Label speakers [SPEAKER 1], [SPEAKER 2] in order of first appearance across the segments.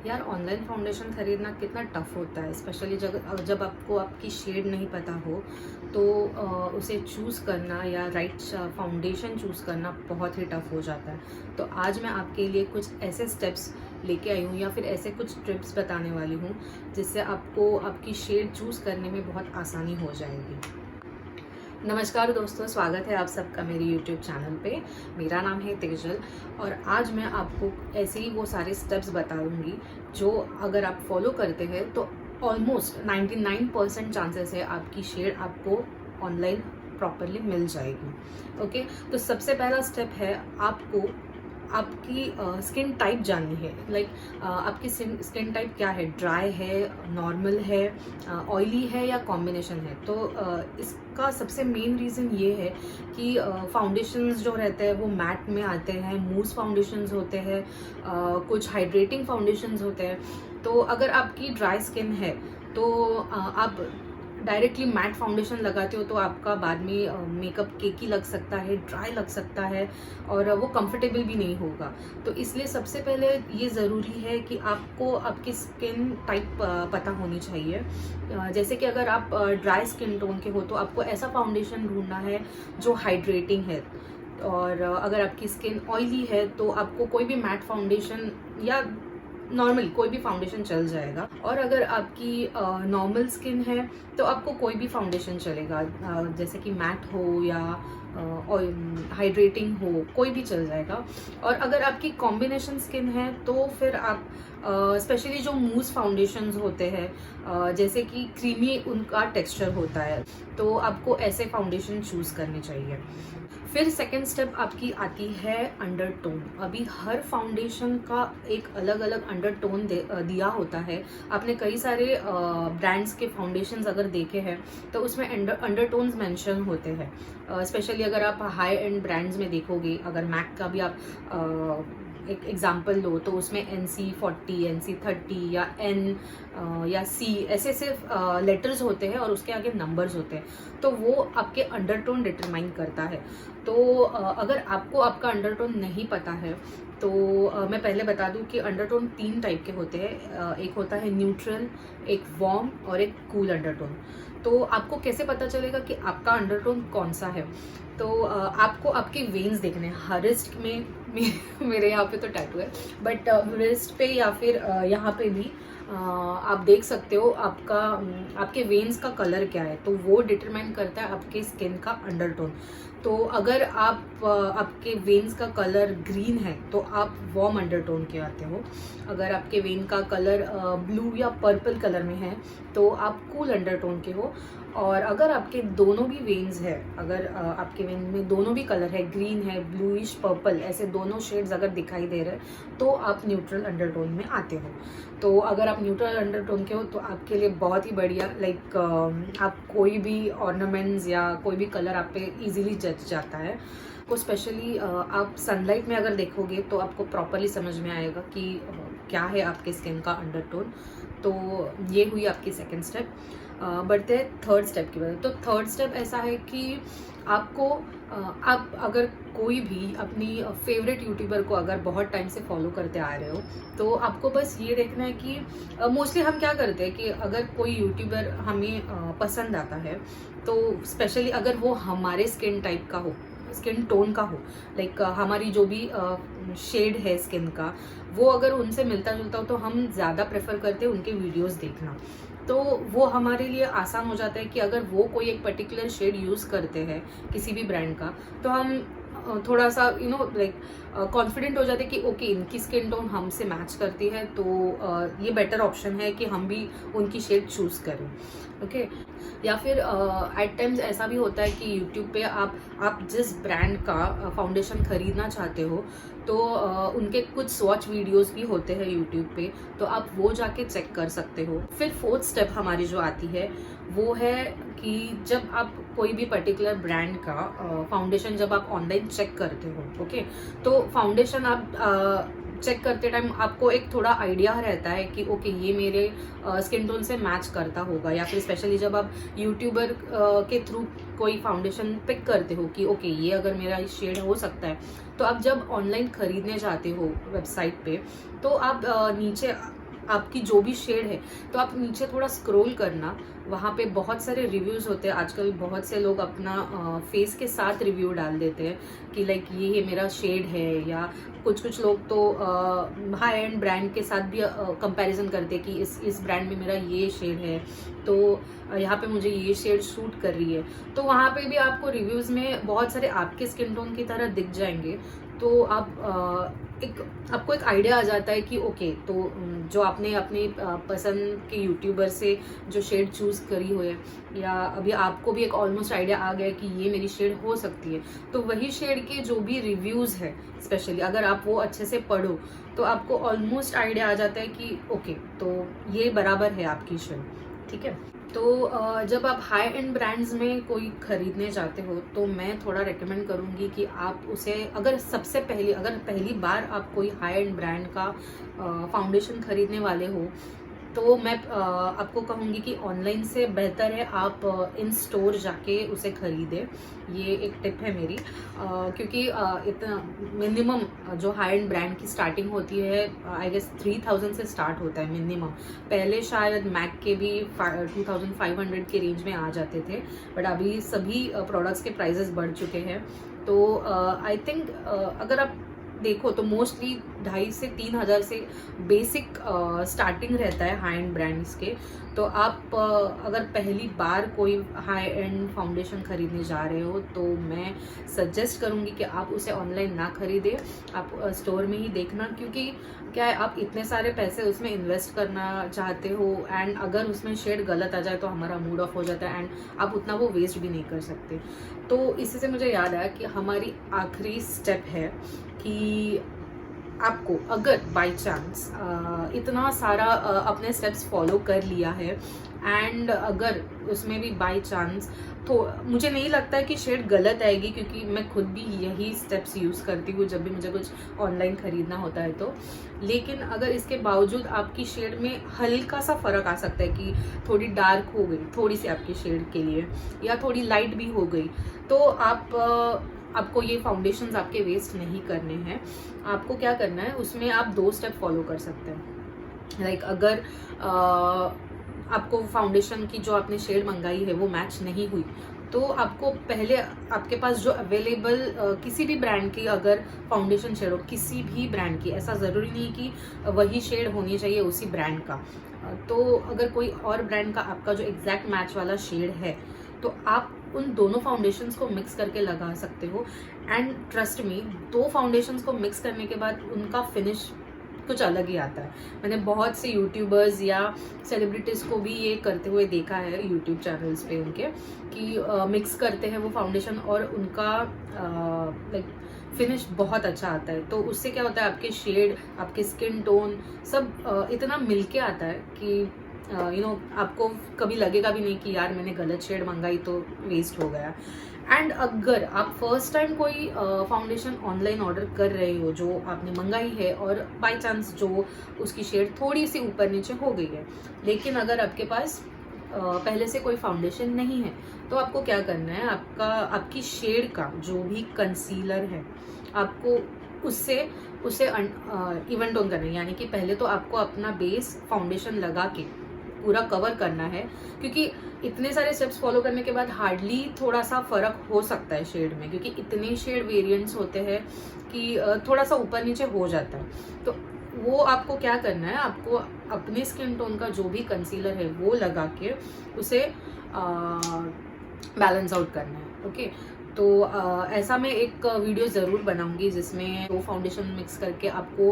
[SPEAKER 1] यार online foundation खरीदना कितना टफ होता है, स्पेशली जब जब आपको आपकी शेड नहीं पता हो तो उसे चूज़ करना या राइट फाउंडेशन चूज़ करना बहुत ही टफ हो जाता है। तो आज मैं आपके लिए कुछ ऐसे स्टेप्स लेके आई हूँ या फिर ऐसे कुछ टिप्स बताने वाली हूँ जिससे आपको आपकी शेड चूज़ करने में बहुत आसानी हो जाएगी। नमस्कार दोस्तों, स्वागत है आप सबका मेरे YouTube चैनल पे। मेरा नाम है तेजल और आज मैं आपको ऐसे ही वो सारे स्टेप्स बताऊंगी जो अगर आप फॉलो करते हैं तो ऑलमोस्ट 99% चांसेस है आपकी शेड आपको ऑनलाइन प्रॉपरली मिल जाएगी। ओके, तो सबसे पहला स्टेप है आपको आपकी स्किन टाइप जाननी है। आपकी स्किन टाइप क्या है, ड्राई है, नॉर्मल है, ऑयली है या कॉम्बिनेशन है। तो इसका सबसे मेन रीज़न ये है कि फाउंडेशंस जो रहते हैं वो मैट में आते हैं, मूस फाउंडेशंस होते हैं, कुछ हाइड्रेटिंग फाउंडेशंस होते हैं। तो अगर आपकी ड्राई स्किन है तो आप डायरेक्टली मैट फाउंडेशन लगाते हो तो आपका बाद में मेकअप केकी लग सकता है, ड्राई लग सकता है और वो कंफर्टेबल भी नहीं होगा। तो इसलिए सबसे पहले ये ज़रूरी है कि आपको आपकी स्किन टाइप पता होनी चाहिए। जैसे कि अगर आप ड्राई स्किन टोन के हो तो आपको ऐसा फाउंडेशन ढूंढना है जो हाइड्रेटिंग है, और अगर आपकी स्किन ऑयली है तो आपको कोई भी मैट फाउंडेशन या नॉर्मल कोई भी फाउंडेशन चल जाएगा। और अगर आपकी नॉर्मल स्किन है तो आपको कोई भी फाउंडेशन चलेगा, जैसे कि मैट हो या हाइड्रेटिंग हो, कोई भी चल जाएगा। और अगर आपकी कॉम्बिनेशन स्किन है तो फिर आप स्पेशली जो मूस फाउंडेशंस होते हैं, जैसे कि क्रीमी उनका टेक्सचर होता है, तो आपको ऐसे फाउंडेशन चूज़ करने चाहिए। फिर सेकेंड स्टेप आपकी आती है अंडरटोन। अभी हर फाउंडेशन का एक अलग अलग अंडरटोन दिया होता है। आपने कई सारे ब्रांड्स के फाउंडेशंस अगर देखे हैं तो उसमें अंडरटोन्स मेंशन होते हैं। स्पेशली अगर आप हाई एंड ब्रांड्स में देखोगे, अगर मैक का भी आप एक एग्जाम्पल लो तो उसमें NC40, NC30 या N या C ऐसे सिर्फ लेटर्स होते हैं और उसके आगे नंबर्स होते हैं। तो वो आपके अंडरटोन डिटरमाइन करता है। तो अगर आपको आपका अंडरटोन नहीं पता है तो मैं पहले बता दूं कि अंडरटोन 3 टाइप के होते हैं। एक होता है न्यूट्रल, एक वार्म और एक कूल अंडरटोन। तो आपको कैसे पता चलेगा कि आपका अंडरटोन कौन सा है? तो आपको आपके वेन्स देखने हैं। रिस्ट में मेरे यहाँ पे तो टैटू है, बट रिस्ट पे या फिर यहाँ पे भी आप देख सकते हो आपके वेन्स का कलर क्या है, तो वो डिटरमाइन करता है आपके स्किन का अंडरटोन। तो अगर आपके वेन्स का कलर ग्रीन है तो आप वार्म अंडरटोन के आते हो। अगर आपके वेन का कलर ब्लू या पर्पल कलर में है तो आप कूल अंडरटोन के हो। और अगर आपके दोनों भी वेन्स है, अगर आपके वेन में दोनों भी कलर है, ग्रीन है, ब्लूइश पर्पल, ऐसे दोनों शेड्स अगर दिखाई दे रहे हैं तो आप न्यूट्रल अंडरटोन में आते हो। तो अगर आप न्यूट्रल अंडरटोन के हो तो आपके लिए बहुत ही बढ़िया, आप कोई भी ऑर्नामेंट्स या कोई भी कलर आप पे इजीली जच जाता है। को स्पेशली आप सनलाइट में अगर देखोगे तो आपको प्रॉपरली समझ में आएगा कि क्या है आपके स्किन का अंडरटोन। तो ये हुई आपकी सेकेंड स्टेप। बढ़ते हैं थर्ड स्टेप की वजह। तो थर्ड स्टेप ऐसा है कि आपको आप अगर कोई भी अपनी फेवरेट यूट्यूबर को अगर बहुत टाइम से फॉलो करते आ रहे हो तो आपको बस ये देखना है कि मोस्टली हम क्या करते हैं कि अगर कोई यूट्यूबर हमें पसंद आता है तो स्पेशली अगर वो हमारे स्किन टाइप का हो, स्किन टोन का हो, हमारी जो भी शेड है स्किन का वो अगर उनसे मिलता जुलता हो तो हम ज़्यादा प्रेफर करते हैं उनके वीडियोस देखना। तो वो हमारे लिए आसान हो जाता है कि अगर वो कोई एक पर्टिकुलर शेड यूज़ करते हैं किसी भी ब्रांड का तो हम थोड़ा सा कॉन्फिडेंट हो जाते हैं कि ओके इनकी स्किन टोन हमसे मैच करती है, तो ये बेटर ऑप्शन है कि हम भी उनकी शेड चूज़ करें। ओके, या फिर एट टाइम्स ऐसा भी होता है कि यूट्यूब पे आप जिस ब्रांड का फाउंडेशन खरीदना चाहते हो तो उनके कुछ स्वॉच वीडियोस भी होते हैं यूट्यूब पे, तो आप वो जाके चेक कर सकते हो। फिर फोर्थ स्टेप हमारी जो आती है वो है कि जब आप कोई भी पर्टिकुलर ब्रांड का फाउंडेशन जब आप ऑनलाइन चेक करते हो, ओके, तो फाउंडेशन आप चेक करते टाइम आपको एक थोड़ा आइडिया रहता है कि ओके ये मेरे स्किन टोन से मैच करता होगा। या फिर स्पेशली जब आप यूट्यूबर के थ्रू कोई फाउंडेशन पिक करते हो कि ओके ये अगर मेरा शेड हो सकता है, तो आप जब ऑनलाइन खरीदने जाते हो वेबसाइट पे तो आप नीचे आपकी जो भी शेड है, तो आप नीचे थोड़ा स्क्रॉल करना, वहाँ पे बहुत सारे रिव्यूज़ होते हैं। आजकल बहुत से लोग अपना फेस के साथ रिव्यू डाल देते हैं कि लाइक ये मेरा शेड है, या कुछ लोग तो हाई एंड ब्रांड के साथ भी कंपैरिजन करते हैं कि इस ब्रांड में मेरा ये शेड है, तो यहाँ पे मुझे ये शेड सूट कर रही है। तो वहाँ पे भी आपको रिव्यूज़ में बहुत सारे आपके स्किन टोन की तरह दिख जाएंगे। तो आप आपको एक आइडिया आ जाता है कि ओके, तो जो आपने अपनी पसंद के यूट्यूबर से जो शेड चूज़ करी हुई है, या अभी आपको भी एक ऑलमोस्ट आइडिया आ गया कि ये मेरी शेड हो सकती है, तो वही शेड के जो भी रिव्यूज़ है, स्पेशली अगर आप वो अच्छे से पढ़ो, तो आपको ऑलमोस्ट आइडिया आ जाता है कि ओके, तो ये बराबर है आपकी शेड, ठीक है। तो जब आप हाई एंड ब्रांड्स में कोई खरीदने जाते हो, तो मैं थोड़ा रेकमेंड करूँगी कि आप उसे, अगर पहली बार आप कोई हाई एंड ब्रांड का फाउंडेशन खरीदने वाले हो, तो मैं आपको कहूँगी कि ऑनलाइन से बेहतर है आप इन स्टोर जाके उसे खरीदें। ये एक टिप है मेरी, क्योंकि इतना मिनिमम जो हाई एंड ब्रांड की स्टार्टिंग होती है, आई गेस 3000 से स्टार्ट होता है मिनिमम। पहले शायद मैक के भी 2500 के रेंज में आ जाते थे, बट अभी सभी प्रोडक्ट्स के प्राइजेस बढ़ चुके हैं। तो आई थिंक अगर आप देखो तो मोस्टली 2500 से 3000 से बेसिक स्टार्टिंग रहता है हाई एंड ब्रांड्स के। तो आप अगर पहली बार कोई हाई एंड फाउंडेशन खरीदने जा रहे हो, तो मैं सजेस्ट करूँगी कि आप उसे ऑनलाइन ना खरीदें, आप स्टोर में ही देखना। क्योंकि क्या है, आप इतने सारे पैसे उसमें इन्वेस्ट करना चाहते हो, एंड अगर उसमें शेड गलत आ जाए तो हमारा मूड ऑफ हो जाता है, एंड आप उतना वो वेस्ट भी नहीं कर सकते। तो इसी से मुझे याद आया कि हमारी आखिरी स्टेप है कि आपको अगर बाय चांस इतना सारा अपने स्टेप्स फॉलो कर लिया है, एंड अगर उसमें भी बाय चांस, तो मुझे नहीं लगता है कि शेड गलत आएगी, क्योंकि मैं खुद भी यही स्टेप्स यूज़ करती हूँ जब भी मुझे कुछ ऑनलाइन ख़रीदना होता है तो। लेकिन अगर इसके बावजूद आपकी शेड में हल्का सा फ़र्क आ सकता है कि थोड़ी डार्क हो गई थोड़ी सी आपकी शेड के लिए, या थोड़ी लाइट भी हो गई, तो आपको ये फाउंडेशंस आपके वेस्ट नहीं करने हैं। आपको क्या करना है, उसमें आप 2 स्टेप फॉलो कर सकते हैं। लाइक अगर आपको फाउंडेशन की जो आपने शेड मंगाई है वो मैच नहीं हुई, तो आपको पहले आपके पास जो अवेलेबल किसी भी ब्रांड की अगर फाउंडेशन शेड हो, किसी भी ब्रांड की, ऐसा ज़रूरी नहीं कि वही शेड होनी चाहिए उसी ब्रांड का। तो अगर कोई और ब्रांड का आपका जो एग्जैक्ट मैच वाला शेड है, तो आप उन दोनों फाउंडेशंस को मिक्स करके लगा सकते हो। एंड ट्रस्ट मी, 2 फाउंडेशंस को मिक्स करने के बाद उनका फिनिश कुछ अलग ही आता है। मैंने बहुत से यूट्यूबर्स या सेलिब्रिटीज़ को भी ये करते हुए देखा है यूट्यूब चैनल्स पे उनके, कि मिक्स करते हैं वो फाउंडेशन, और उनका लाइक फिनिश बहुत अच्छा आता है। तो उससे क्या होता है, आपके शेड, आपके स्किन टोन सब इतना मिलके आता है कि आपको कभी लगेगा भी नहीं कि यार मैंने गलत शेड मंगाई तो वेस्ट हो गया। एंड अगर आप फर्स्ट टाइम कोई फाउंडेशन ऑनलाइन ऑर्डर कर रहे हो जो आपने मंगाई है, और बाय चांस जो उसकी शेड थोड़ी सी ऊपर नीचे हो गई है, लेकिन अगर आपके पास पहले से कोई फाउंडेशन नहीं है, तो आपको क्या करना है, आपकी शेड का जो भी कंसीलर है, आपको उसे इवन टोन करना है। यानी कि पहले तो आपको अपना बेस फाउंडेशन लगा के पूरा कवर करना है, क्योंकि इतने सारे स्टेप्स फॉलो करने के बाद हार्डली थोड़ा सा फर्क हो सकता है शेड में, क्योंकि इतने शेड वेरिएंट्स होते हैं कि थोड़ा सा ऊपर नीचे हो जाता है। तो वो आपको क्या करना है, आपको अपने स्किन टोन का जो भी कंसीलर है वो लगा के उसे बैलेंस आउट करना है। ओके, तो ऐसा मैं एक वीडियो ज़रूर बनाऊंगी जिसमें 2 फाउंडेशन मिक्स करके आपको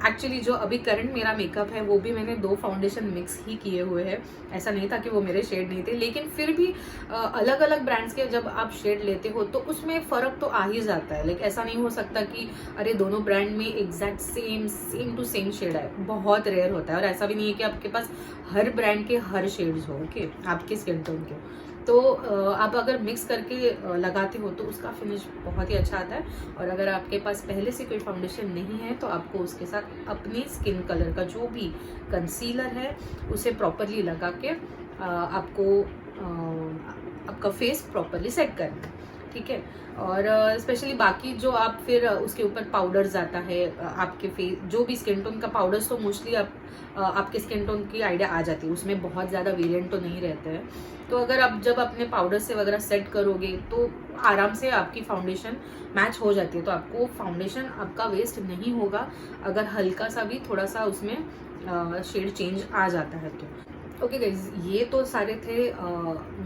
[SPEAKER 1] एक्चुअली जो अभी करंट मेरा मेकअप है वो भी मैंने 2 फाउंडेशन मिक्स ही किए हुए हैं। ऐसा नहीं था कि वो मेरे शेड नहीं थे, लेकिन फिर भी अलग अलग ब्रांड्स के जब आप शेड लेते हो तो उसमें फ़र्क तो आ ही जाता है। लाइक ऐसा नहीं हो सकता कि अरे दोनों ब्रांड में exact same to same shade है, बहुत रेयर होता है। और ऐसा भी नहीं है कि आपके पास हर ब्रांड के हर शेड्स हो, ओके, आपके स्किन टोन के। तो आप अगर मिक्स करके लगाते हो तो उसका फिनिश बहुत ही अच्छा आता है। और अगर आपके पास पहले से कोई फाउंडेशन नहीं है, तो आपको उसके साथ अपने स्किन कलर का जो भी कंसीलर है उसे प्रॉपरली लगा के आपको आपका फेस प्रॉपरली सेट करना है। ठीक है। और स्पेशली बाकी जो आप फिर उसके ऊपर पाउडर्स आता है आपके फेस, जो भी स्किन टोन का पाउडर्स, तो मोस्टली आपके स्किन टोन की आइडिया आ जाती है, उसमें बहुत ज़्यादा वेरिएंट तो नहीं रहते हैं। तो अगर आप जब अपने पाउडर से वगैरह सेट करोगे तो आराम से आपकी फाउंडेशन मैच हो जाती है, तो आपको फाउंडेशन आपका वेस्ट नहीं होगा अगर हल्का सा भी थोड़ा सा उसमें शेड चेंज आ जाता है तो। ओके गाइज, ये तो सारे थे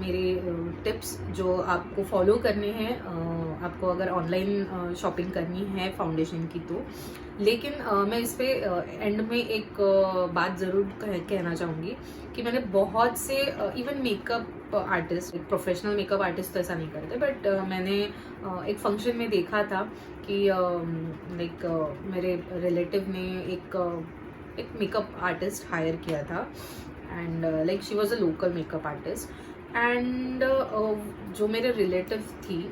[SPEAKER 1] मेरे टिप्स जो आपको फॉलो करने हैं आपको अगर ऑनलाइन शॉपिंग करनी है फाउंडेशन की तो। लेकिन मैं इस पे एंड में एक बात ज़रूर कहना चाहूँगी कि मैंने बहुत से even makeup artist, professional makeup artist तो ऐसा नहीं करते, बट मैंने एक फंक्शन में देखा था कि लाइक मेरे रिलेटिव ने एक मेकअप आर्टिस्ट हायर किया था, and like she was a local makeup artist, and जो मेरे रिलेटिव थी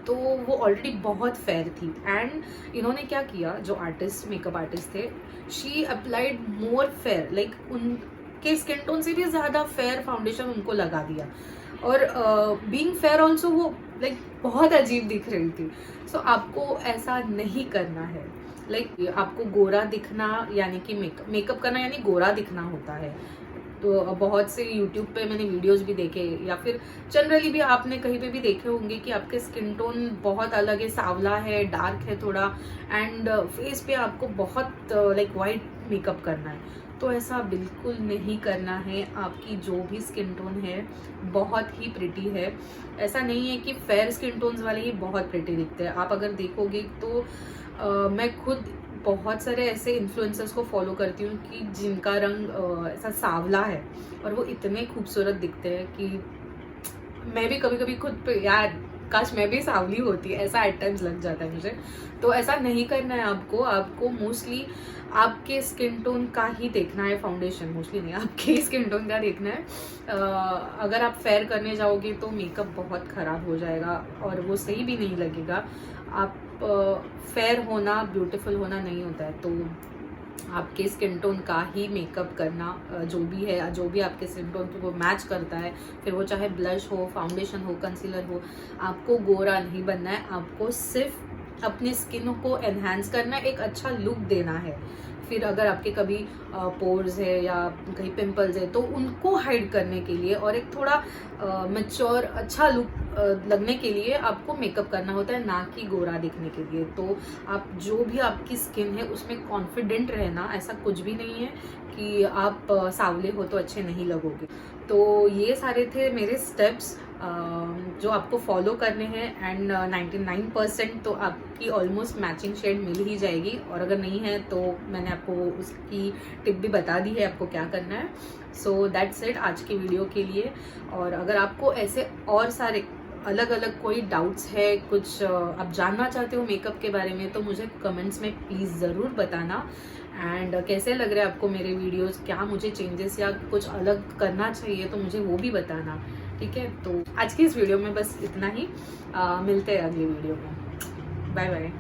[SPEAKER 1] तो वो ऑलरेडी बहुत फेयर थी, एंड इन्होंने क्या किया, जो आर्टिस्ट मेकअप आर्टिस्ट थे, she applied more fair, like उनके स्किन टोन से भी ज़्यादा फेयर फाउंडेशन उनको लगा दिया, और बीइंग फेयर ऑल्सो वो लाइक बहुत अजीब दिख रही थी। सो आपको ऐसा नहीं करना है, लाइक आपको गोरा दिखना यानी कि मेकअप करना यानी गोरा दिखना होता है। तो बहुत से यूट्यूब पे मैंने वीडियोस भी देखे, या फिर जनरली भी आपने कहीं पे भी देखे होंगे कि आपके स्किन टोन बहुत अलग है, सांवला है, डार्क है थोड़ा, एंड फेस पे आपको बहुत लाइक वाइट मेकअप करना है। तो ऐसा बिल्कुल नहीं करना है। आपकी जो भी स्किन टोन है बहुत ही प्रिटी है। ऐसा नहीं है कि फेयर स्किन टोन्स वाले ही बहुत प्रिटी दिखते हैं। आप अगर देखोगे तो मैं खुद बहुत सारे ऐसे इन्फ्लुएंसर्स को फॉलो करती हूँ कि जिनका रंग ऐसा सांवला है और वो इतने खूबसूरत दिखते हैं कि मैं भी कभी कभी खुद पे यार काश मैं भी सांवली होती, ऐसा एट टाइम्स लग जाता है मुझे। तो ऐसा नहीं करना है आपको मोस्टली आपके स्किन टोन का ही देखना है फाउंडेशन, मोस्टली नहीं, आपके स्किन टोन का देखना है। अगर आप फेयर करने जाओगे तो मेकअप बहुत ख़राब हो जाएगा और वो सही भी नहीं लगेगा। आप फेयर होना, ब्यूटीफुल होना नहीं होता है, तो आपके स्किन टोन का ही मेकअप करना, जो भी है, जो भी आपके स्किन टोन को मैच करता है, फिर वो चाहे ब्लश हो, फाउंडेशन हो, कंसीलर हो, आपको गोरा नहीं बनना है। आपको सिर्फ अपनी स्किन को एनहांस करना है, एक अच्छा लुक देना है। फिर अगर आपके कभी पोर्स है या कहीं पिंपल्स है तो उनको हाइड करने के लिए और एक थोड़ा मैच्योर अच्छा लुक लगने के लिए आपको मेकअप करना होता है, ना कि गोरा दिखने के लिए। तो आप जो भी आपकी स्किन है उसमें कॉन्फिडेंट रहना, ऐसा कुछ भी नहीं है कि आप सांवले हो तो अच्छे नहीं लगोगे। तो ये सारे थे मेरे स्टेप्स जो आपको फॉलो करने हैं, एंड 99% तो आपकी ऑलमोस्ट मैचिंग शेड मिल ही जाएगी, और अगर नहीं है तो मैंने आपको उसकी टिप भी बता दी है आपको क्या करना है। सो दैट्स इट आज की वीडियो के लिए। और अगर आपको ऐसे और सारे अलग अलग कोई डाउट्स है, कुछ आप जानना चाहते हो मेकअप के बारे में, तो मुझे कमेंट्स में प्लीज़ ज़रूर बताना। एंड कैसे लग रहे हैं आपको मेरे वीडियोस, क्या मुझे चेंजेस या कुछ अलग करना चाहिए तो मुझे वो भी बताना, ठीक है। तो आज की इस वीडियो में बस इतना ही, मिलते हैं अगली वीडियो में। Bye bye.